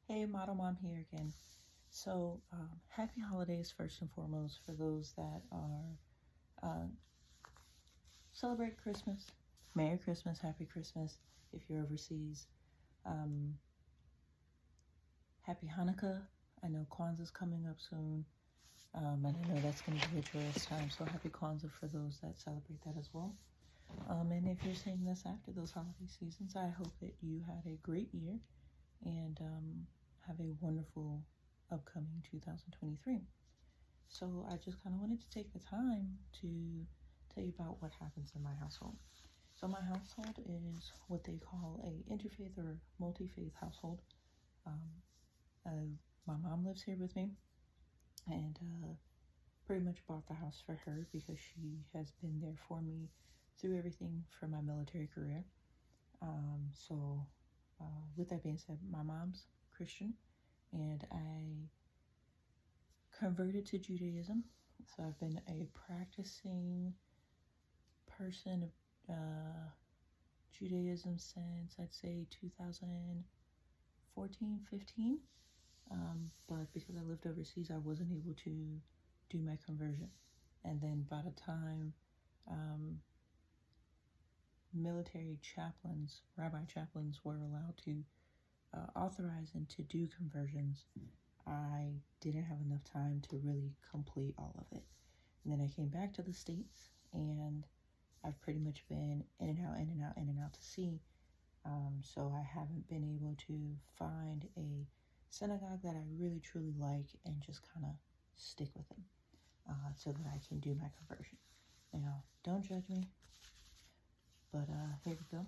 Hey, Model Mom here again. So, happy holidays first and foremost for those that are celebrate Christmas. Merry Christmas, Happy Christmas if you're overseas. Happy Hanukkah. I know Kwanzaa's coming up soon, and I know that's going to be a joyous time. So, happy Kwanzaa for those that celebrate that as well. And if you're seeing this after those holiday seasons, I hope that you had a great year and have a wonderful upcoming 2023. So I just kind of wanted to take the time to tell you about what happens in my household. So my household is what they call a interfaith or multi-faith household. My mom lives here with me and pretty much bought the house for her because she has been there for me through everything from my military career. With that being said, my mom's Christian and I converted to Judaism. So I've been a practicing person of Judaism since I'd say 2014, 15. But because I lived overseas, I wasn't able to do my conversion. And then by the time military chaplains, rabbi chaplains were allowed to authorize and to do conversions, I didn't have enough time to really complete all of it. And then I came back to the States and I've pretty much been in and out, in and out, in and out to sea. So I haven't been able to find a synagogue that I really truly like and just kind of stick with them so that I can do my conversion. Now, don't judge me, but here we go.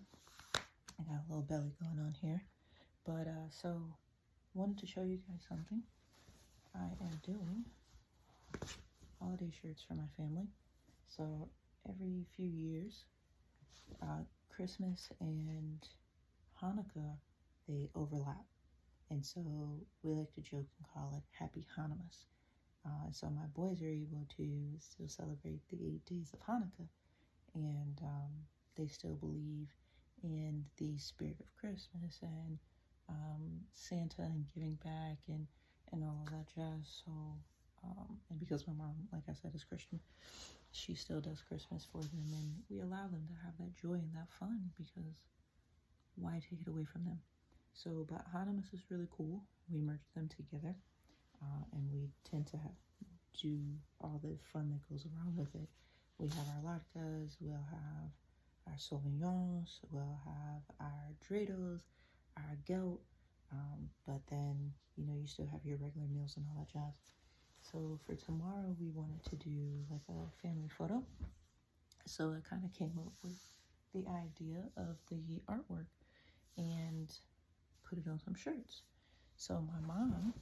I got a little belly going on here. But so wanted to show you guys something. I am doing holiday shirts for my family. So every few years, Christmas and Hanukkah, they overlap. And so we like to joke and call it Happy Hanukkah. So my boys are able to still celebrate the 8 days of Hanukkah. And they still believe in the spirit of Christmas and Santa and giving back and all of that jazz. So, and because my mom, like I said, is Christian, she still does Christmas for them, and we allow them to have that joy and that fun because why take it away from them? So, but Hanukkah is really cool. We merge them together, and we tend to do all the fun that goes around with it. We have our latkes, we'll have our sauvignons, we'll have our dreidels, our goat, but then, you still have your regular meals and all that jazz. So for tomorrow, we wanted to do like a family photo. So I kind of came up with the idea of the artwork and put it on some shirts. So my mom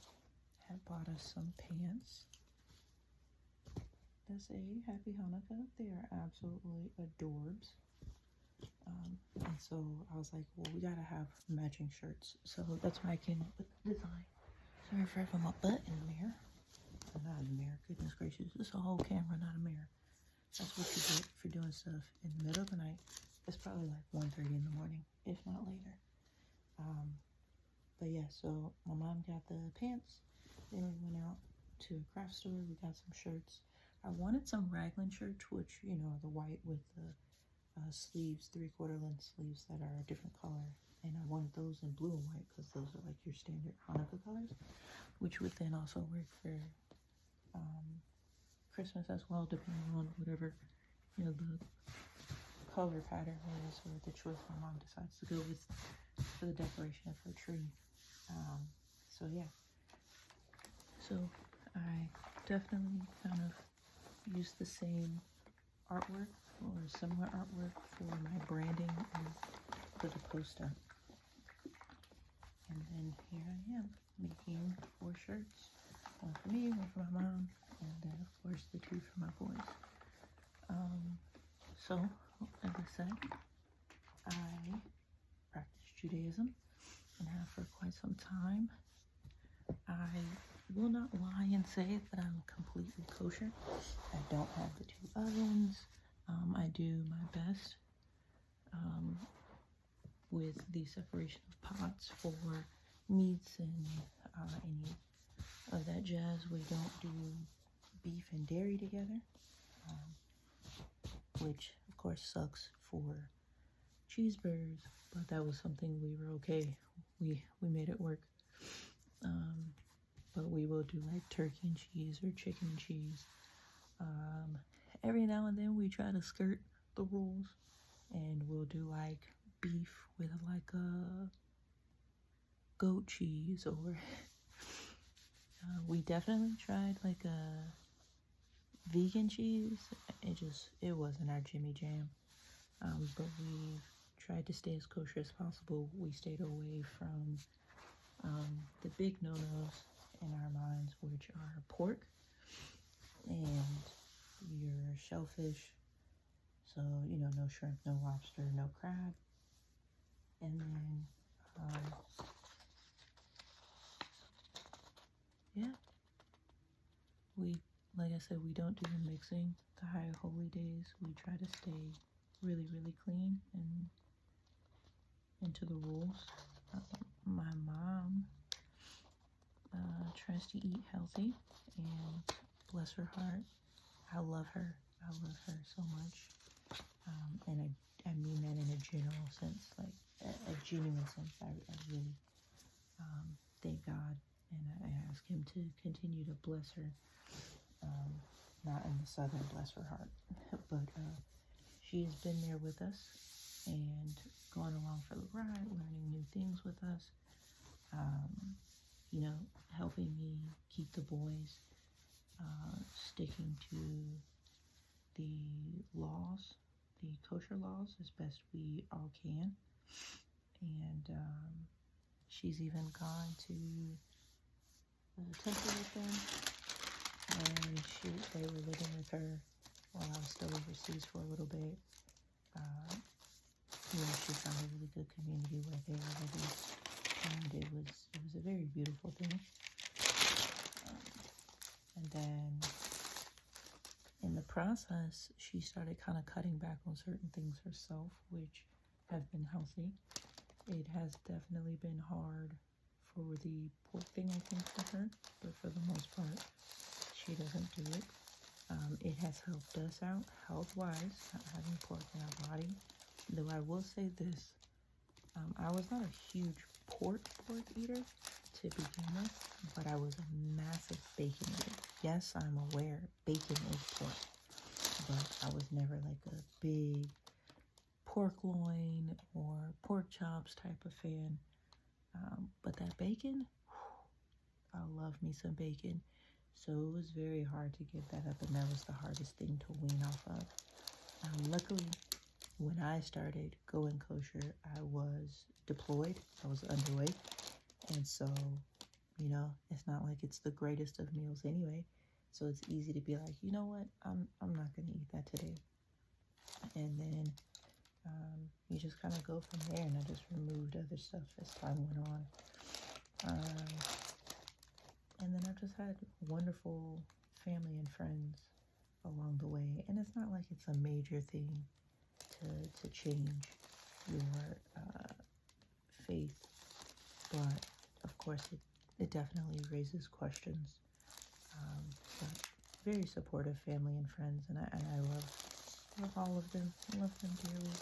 had bought us some pants that say Happy Hanukkah. They are absolutely adorbs. And so I was like, well, we gotta have matching shirts. So that's why I came up with the design. Sorry for having my butt in the mirror. Not in the mirror, goodness gracious. It's a whole camera, not a mirror. That's what you get for doing stuff in the middle of the night. It's probably like 1:30 in the morning, if not later. But yeah, so my mom got the pants. Then we went out to a craft store. We got some shirts. I wanted some raglan shirts, which, the white with the sleeves, 3/4 length sleeves that are a different color. And I wanted those in blue and white because those are like your standard Hanukkah colors, which would then also work for Christmas as well, depending on whatever, the color pattern is or the choice my mom decides to go with for the decoration of her tree. So yeah. So I definitely kind of used the same artwork or similar artwork for my branding and for the poster. And then here I am making 4 shirts. One for me, one for my mom, and then of course the 2 for my boys. So, as I said, I practice Judaism and have for quite some time. I will not lie and say that I'm completely kosher. I don't have the 2 ovens. I do my best with the separation of pots for meats and any of that jazz. We don't do beef and dairy together, which of course sucks for cheeseburgers, but that was something we were okay. We made it work. But we will do like turkey and cheese or chicken and cheese. Every now and then we try to skirt the rules, and we'll do like beef with like a goat cheese, or we definitely tried like a vegan cheese. It wasn't our Jimmy Jam. But we've tried to stay as kosher as possible. We stayed away from the big no-nos in our minds, which are pork and your shellfish. So, no shrimp, no lobster, no crab. And then, yeah, like I said, we don't do the mixing. The high holy days, we try to stay really, really clean and into the rules. My mom tries to eat healthy, and bless her heart, I love her. I love her so much. And I mean that in a general sense, like a genuine sense. I really thank God, and I ask Him to continue to bless her. Not in the southern bless her heart, but she has been there with us and gone along for the ride, learning new things with us. Helping me keep the boys sticking to the laws, the kosher laws, as best we all can. And she's even gone to the temple with them, and they were living with her while I was still overseas for a little bit. She found a really good community where they were living, and it was a very beautiful thing. And then in the process, she started kind of cutting back on certain things herself, which have been healthy. It has definitely been hard for the pork thing, I think, for her, but for the most part, she doesn't do it. It has helped us out health-wise, not having pork in our body. Though I will say this, I was not a huge pork eater to begin with, but I was a massive bacon eater. Yes, I'm aware bacon is pork, but I was never like a big pork loin or pork chops type of fan. But that bacon, I love me some bacon. So it was very hard to give that up, and that was the hardest thing to wean off of. Luckily, when I started going kosher, I was deployed. I was underway. And so, it's not like it's the greatest of meals anyway. So it's easy to be like, you know what, I'm not going to eat that today. And then you just kind of go from there, and I just removed other stuff as time went on. And then I've just had wonderful family and friends along the way. And it's not like it's a major thing to change your faith, but of course it definitely raises questions. But very supportive family and friends, and I love all of them. I love them dearly,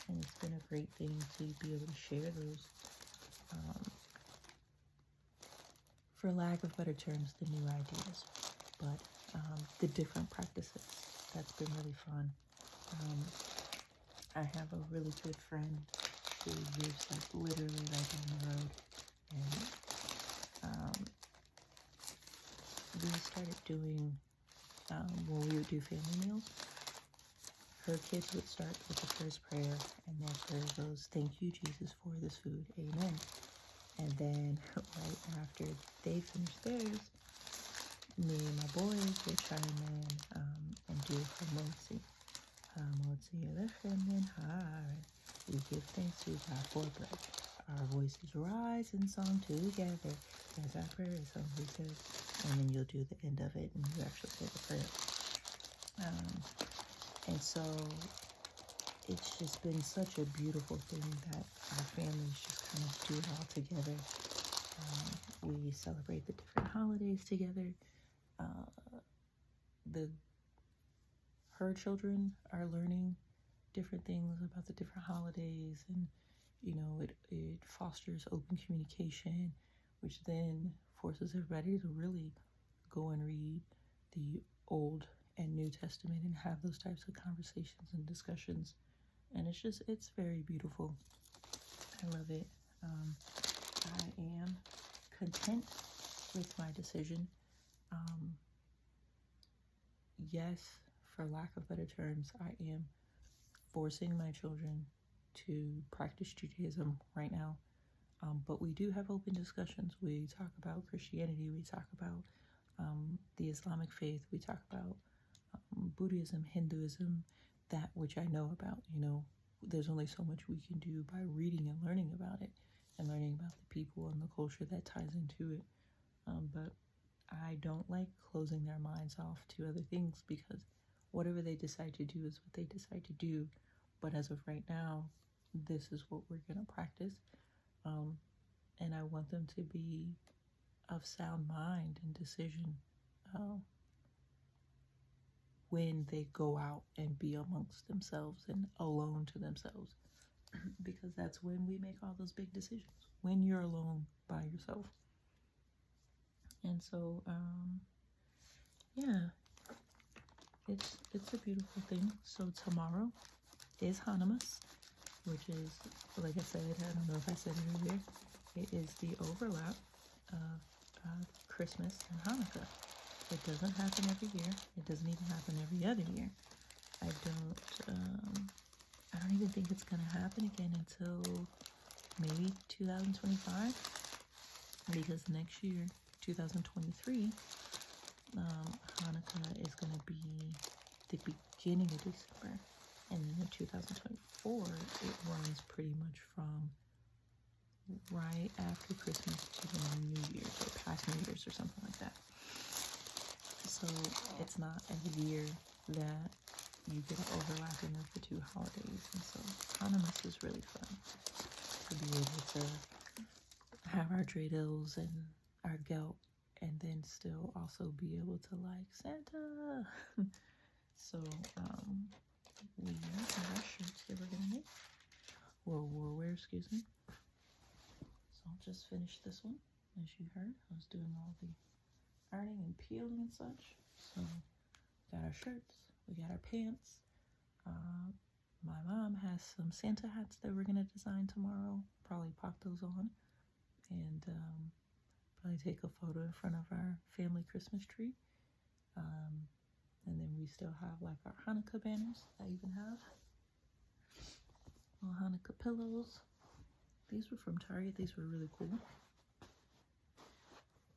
and it's been a great thing to be able to share those, for lack of better terms, the new ideas, but the different practices. That's been really fun. I have a really good friend who lives like literally right down the road, and we started doing, when we would do family meals, her kids would start with the first prayer, and their prayer goes, "Thank you, Jesus, for this food. Amen." And then right after they finished theirs, me and my boys would chime in and do Hamotzi. Hamotzi Elechem High. We give thanks to God for bread. Our voices rise in song together as our prayer is humbly said. And then you'll do the end of it, and you actually say the prayer. And so it's just been such a beautiful thing that our families just kind of do it all together. We celebrate the different holidays together. Her children are learning different things about the different holidays, and it fosters open communication, which then forces everybody to really go and read the Old and New Testament and have those types of conversations and discussions. And it's very beautiful. I love it. I am content with my decision. Yes, for lack of better terms, I am forcing my children to practice Judaism right now. But we do have open discussions. We talk about Christianity. We talk about the Islamic faith. We talk about Buddhism, Hinduism, that which I know about. There's only so much we can do by reading and learning about it and learning about the people and the culture that ties into it. But I don't like closing their minds off to other things, because whatever they decide to do is what they decide to do. But as of right now, this is what we're going to practice. And I want them to be of sound mind and decision when they go out and be amongst themselves and alone to themselves. Because that's when we make all those big decisions, when you're alone by yourself. And so, yeah, it's a beautiful thing. So tomorrow is Hanukkah, which is, like I said, I don't know if I said it earlier, it is the overlap of Christmas and Hanukkah. It doesn't happen every year. It doesn't even happen every other year. I don't even think it's gonna happen again until maybe 2025, because next year, 2023, Hanukkah is gonna be the beginning of December, and then in 2024, it runs pretty much from right after Christmas to the New Year's, or past New Year's, or something like that. So it's not every year that you get an overlapping of the two holidays. And so Hanukkah is really fun to be able to have our dreidels and our gelt, and then still also be able to like Santa. So we have our shirts that we're gonna make. World War wear, excuse me. So I'll just finish this one. As you heard, I was doing all the ironing and peeling and such. So we got our shirts, we got our pants. My mom has some Santa hats that we're gonna design tomorrow. Probably pop those on, and probably take a photo in front of our family Christmas tree. And then we still have like our Hanukkah banners. I even have little Hanukkah pillows. These were from Target. These were really cool.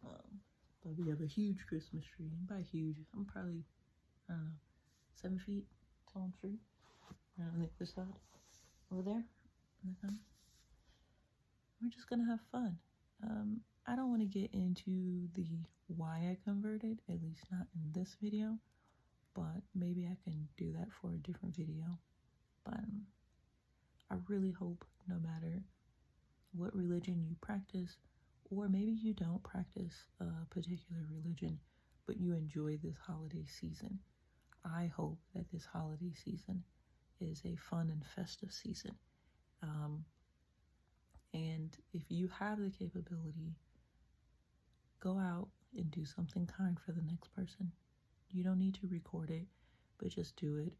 But we have a huge Christmas tree. And by huge, I'm probably, I don't know, 7 feet tall tree. Right on the other side. Over there. We're just gonna have fun. I don't want to get into the why I converted, at least not in this video, but maybe I can do that for a different video. But I really hope, no matter what religion you practice, or maybe you don't practice a particular religion, but you enjoy this holiday season, I hope that this holiday season is a fun and festive season. And if you have the capability, go out and do something kind for the next person. You don't need to record it, but just do it.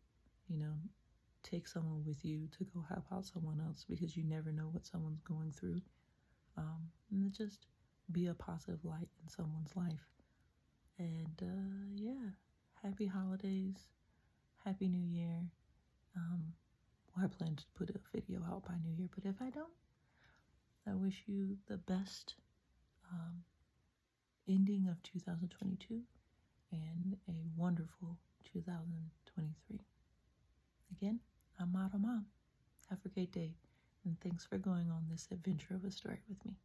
Take someone with you to go help out someone else, because you never know what someone's going through. And just be a positive light in someone's life. And yeah, happy holidays, happy New Year. Well, I plan to put a video out by New Year, but if I don't, I wish you the best ending of 2022 and a wonderful 2023. Again, I'm Model Mom. Have a great day, and thanks for going on this adventure of a story with me.